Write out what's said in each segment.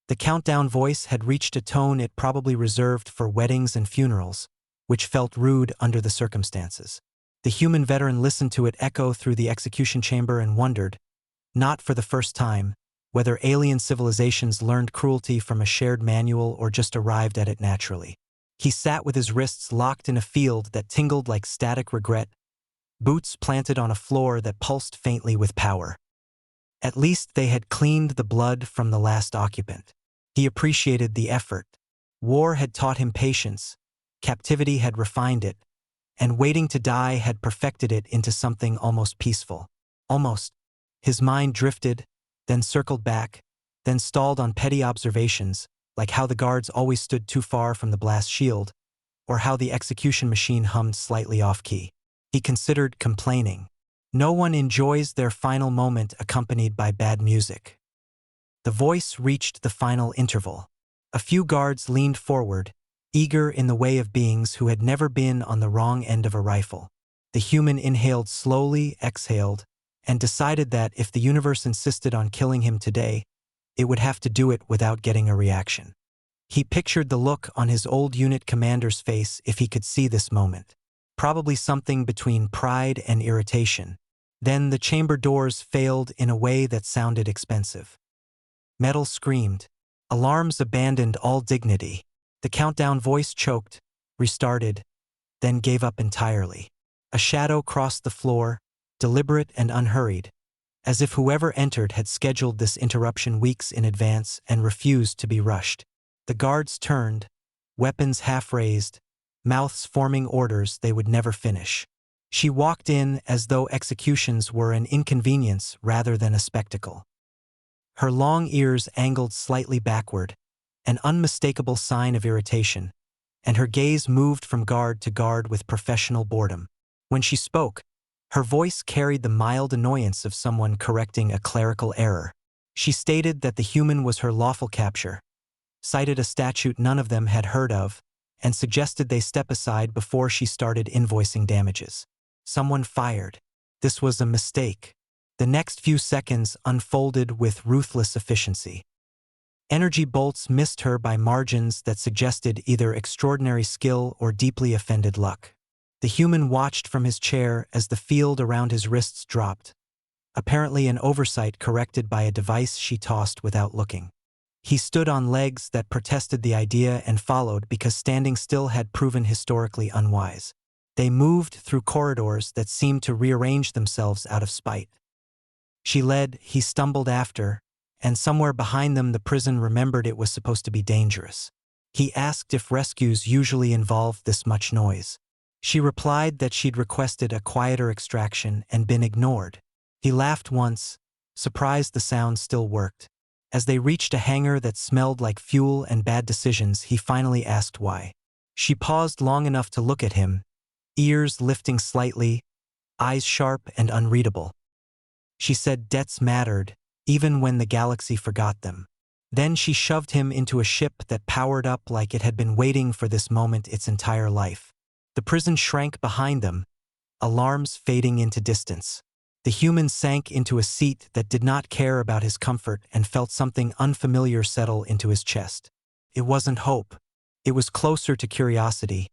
The countdown voice had reached a tone it probably reserved for weddings and funerals, which felt rude under the circumstances. The human veteran listened to it echo through the execution chamber and wondered, not for the first time, whether alien civilizations learned cruelty from a shared manual or just arrived at it naturally. He sat with his wrists locked in a field that tingled like static regret, boots planted on a floor that pulsed faintly with power. At least they had cleaned the blood from the last occupant. He appreciated the effort. War had taught him patience, captivity had refined it, and waiting to die had perfected it into something almost peaceful. Almost. His mind drifted, then circled back, then stalled on petty observations, like how the guards always stood too far from the blast shield, or how the execution machine hummed slightly off-key. He considered complaining. No one enjoys their final moment accompanied by bad music. The voice reached the final interval. A few guards leaned forward, eager in the way of beings who had never been on the wrong end of a rifle. The human inhaled slowly, exhaled, and decided that if the universe insisted on killing him today, it would have to do it without getting a reaction. He pictured the look on his old unit commander's face if he could see this moment. Probably something between pride and irritation. Then the chamber doors failed in a way that sounded expensive. Metal screamed. Alarms abandoned all dignity. The countdown voice choked, restarted, then gave up entirely. A shadow crossed the floor, deliberate and unhurried, as if whoever entered had scheduled this interruption weeks in advance and refused to be rushed. The guards turned, weapons half-raised, mouths forming orders they would never finish. She walked in as though executions were an inconvenience rather than a spectacle. Her long ears angled slightly backward, an unmistakable sign of irritation, and her gaze moved from guard to guard with professional boredom. When she spoke, her voice carried the mild annoyance of someone correcting a clerical error. She stated that the human was her lawful capture, cited a statute none of them had heard of, and suggested they step aside before she started invoicing damages. Someone fired. This was a mistake. The next few seconds unfolded with ruthless efficiency. Energy bolts missed her by margins that suggested either extraordinary skill or deeply offended luck. The human watched from his chair as the field around his wrists dropped, apparently an oversight corrected by a device she tossed without looking. He stood on legs that protested the idea and followed because standing still had proven historically unwise. They moved through corridors that seemed to rearrange themselves out of spite. She led, he stumbled after, and somewhere behind them the prison remembered it was supposed to be dangerous. He asked if rescues usually involved this much noise. She replied that she'd requested a quieter extraction and been ignored. He laughed once, surprised the sound still worked. As they reached a hangar that smelled like fuel and bad decisions, he finally asked why. She paused long enough to look at him, ears lifting slightly, eyes sharp and unreadable. She said debts mattered, even when the galaxy forgot them. Then she shoved him into a ship that powered up like it had been waiting for this moment its entire life. The prison shrank behind them, alarms fading into distance. The human sank into a seat that did not care about his comfort and felt something unfamiliar settle into his chest. It wasn't hope. It was closer to curiosity,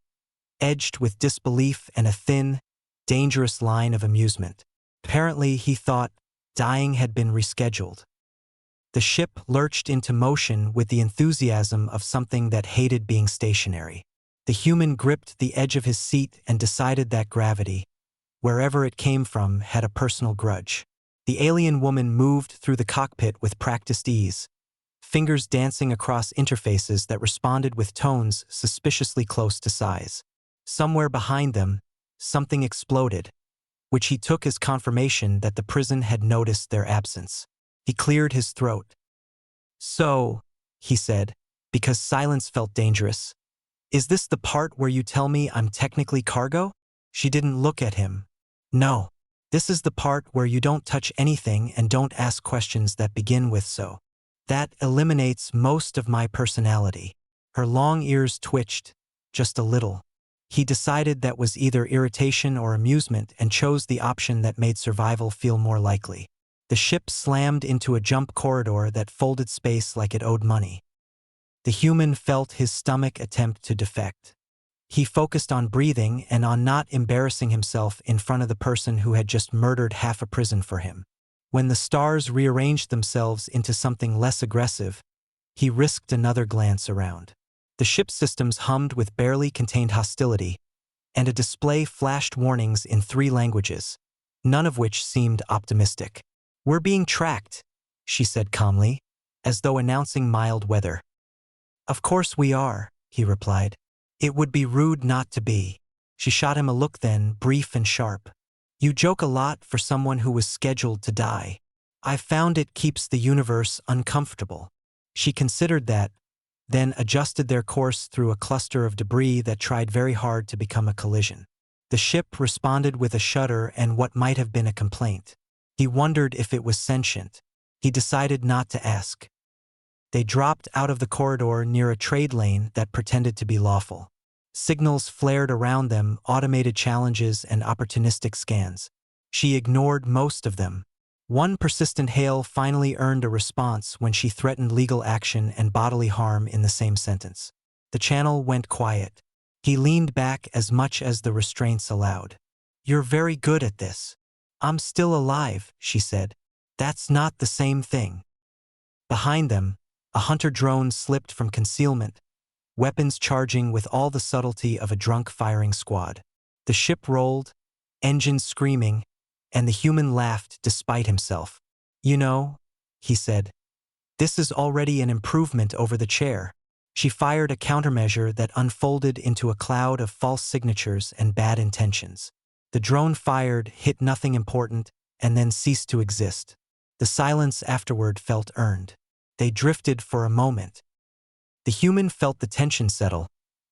edged with disbelief and a thin, dangerous line of amusement. Apparently, he thought, dying had been rescheduled. The ship lurched into motion with the enthusiasm of something that hated being stationary. The human gripped the edge of his seat and decided that gravity, wherever it came from, had a personal grudge. The alien woman moved through the cockpit with practiced ease, fingers dancing across interfaces that responded with tones suspiciously close to size. Somewhere behind them, something exploded, which he took as confirmation that the prison had noticed their absence. He cleared his throat. "So," he said, because silence felt dangerous, "is this the part where you tell me I'm technically cargo?" She didn't look at him. "No. This is the part where you don't touch anything and don't ask questions that begin with so. That eliminates most of my personality." Her long ears twitched, just a little. He decided that was either irritation or amusement and chose the option that made survival feel more likely. The ship slammed into a jump corridor that folded space like it owed money. The human felt his stomach attempt to defect. He focused on breathing and on not embarrassing himself in front of the person who had just murdered half a prison for him. When the stars rearranged themselves into something less aggressive, he risked another glance around. The ship's systems hummed with barely contained hostility, and a display flashed warnings in 3 languages, none of which seemed optimistic. "We're being tracked," she said calmly, as though announcing mild weather. "Of course we are," he replied. "It would be rude not to be." She shot him a look then, brief and sharp. "You joke a lot for someone who was scheduled to die. I've found it keeps the universe uncomfortable." She considered that, then adjusted their course through a cluster of debris that tried very hard to become a collision. The ship responded with a shudder and what might have been a complaint. He wondered if it was sentient. He decided not to ask. They dropped out of the corridor near a trade lane that pretended to be lawful. Signals flared around them, automated challenges and opportunistic scans. She ignored most of them. One persistent hail finally earned a response when she threatened legal action and bodily harm in the same sentence. The channel went quiet. He leaned back as much as the restraints allowed. "You're very good at this." "I'm still alive," she said. "That's not the same thing." Behind them, a hunter drone slipped from concealment, weapons charging with all the subtlety of a drunk firing squad. The ship rolled, engines screaming, and the human laughed despite himself. "You know," he said, "this is already an improvement over the chair." She fired a countermeasure that unfolded into a cloud of false signatures and bad intentions. The drone fired, hit nothing important, and then ceased to exist. The silence afterward felt earned. They drifted for a moment. The human felt the tension settle,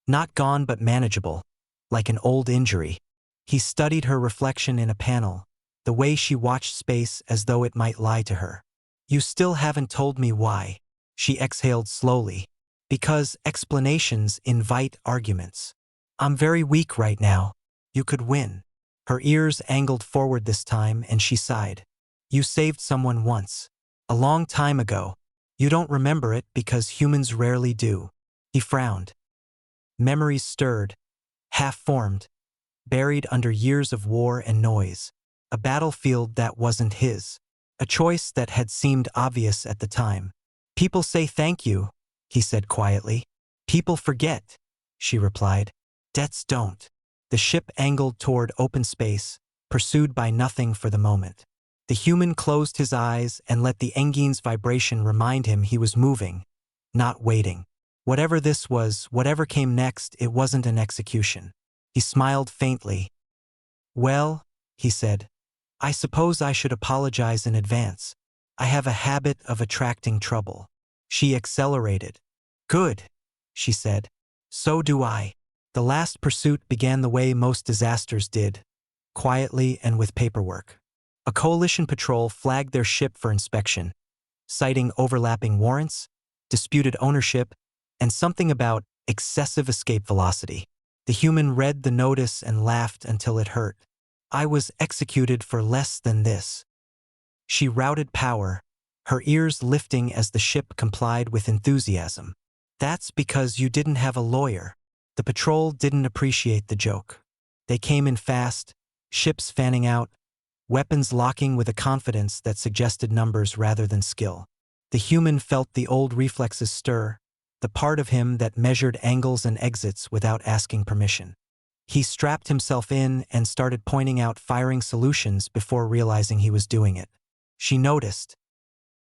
not gone but manageable, like an old injury. He studied her reflection in a panel, the way she watched space as though it might lie to her. "You still haven't told me why," she exhaled slowly. "Because explanations invite arguments. I'm very weak right now. You could win." Her ears angled forward this time and she sighed. "You saved someone once. A long time ago. You don't remember it because humans rarely do." He frowned. Memories stirred, half-formed, buried under years of war and noise. A battlefield that wasn't his. A choice that had seemed obvious at the time. "People say thank you," he said quietly. "People forget," she replied. "Debts don't." The ship angled toward open space, pursued by nothing for the moment. The human closed his eyes and let the engine's vibration remind him he was moving, not waiting. Whatever this was, whatever came next, it wasn't an execution. He smiled faintly. "Well," he said, "I suppose I should apologize in advance. I have a habit of attracting trouble." She accelerated. "Good," she said. "So do I." The last pursuit began the way most disasters did, quietly and with paperwork. A coalition patrol flagged their ship for inspection, citing overlapping warrants, disputed ownership, and something about excessive escape velocity. The human read the notice and laughed until it hurt. "I was executed for less than this." She routed power, her ears lifting as the ship complied with enthusiasm. "That's because you didn't have a lawyer." The patrol didn't appreciate the joke. They came in fast, ships fanning out, weapons locking with a confidence that suggested numbers rather than skill. The human felt the old reflexes stir, the part of him that measured angles and exits without asking permission. He strapped himself in and started pointing out firing solutions before realizing he was doing it. She noticed.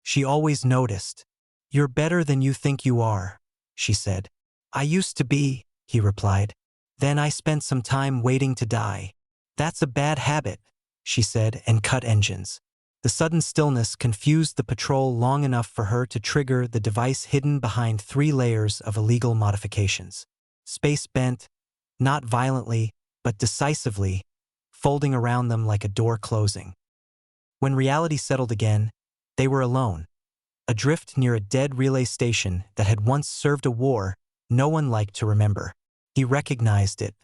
She always noticed. "You're better than you think you are," she said. "I used to be," he replied. "Then I spent some time waiting to die." "That's a bad habit," she said, and cut engines. The sudden stillness confused the patrol long enough for her to trigger the device hidden behind 3 layers of illegal modifications. Space bent, not violently, but decisively, folding around them like a door closing. When reality settled again, they were alone, adrift near a dead relay station that had once served a war no one liked to remember. He recognized it.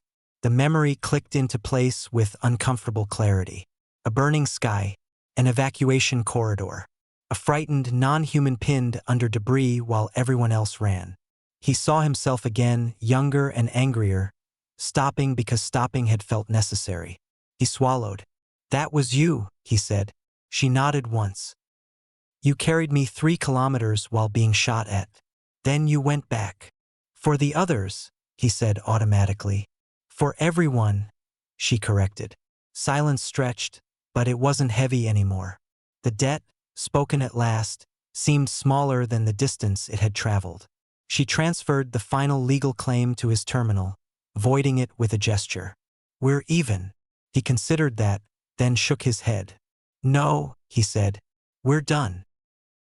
The memory clicked into place with uncomfortable clarity. A burning sky, An evacuation corridor. A frightened, non-human pinned under debris while everyone else ran. He saw himself again, younger and angrier, stopping because stopping had felt necessary. He swallowed. "That was you," he said. She nodded once. "You carried me 3 kilometers while being shot at. Then you went back." "For the others," he said automatically. "For everyone," she corrected. Silence stretched, but it wasn't heavy anymore. The debt, spoken at last, seemed smaller than the distance it had traveled. She transferred the final legal claim to his terminal, voiding it with a gesture. "We're even." He considered that, then shook his head. "No," he said. "We're done."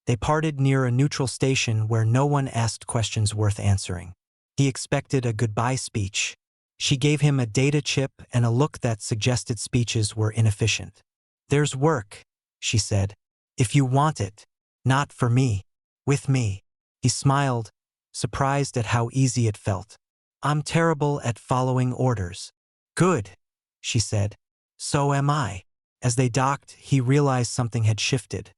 They parted near a neutral station where no one asked questions worth answering. He expected a goodbye speech. She gave him a data chip and a look that suggested speeches were inefficient. "There's work," she said. "If you want it. Not for me. With me." He smiled, surprised at how easy it felt. "I'm terrible at following orders." "Good," she said. "So am I." As they docked, he realized something had shifted.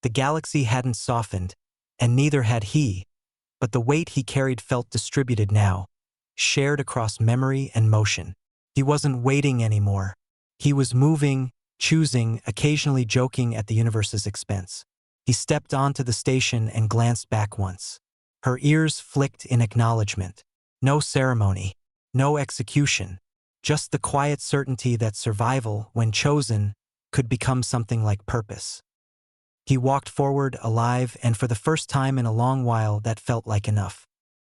The galaxy hadn't softened, and neither had he, but the weight he carried felt distributed now, shared across memory and motion. He wasn't waiting anymore. He was moving, choosing, occasionally joking at the universe's expense. He stepped onto the station and glanced back once. Her ears flicked in acknowledgement. No ceremony, no execution, just the quiet certainty that survival, when chosen, could become something like purpose. He walked forward, alive, and for the first time in a long while that felt like enough.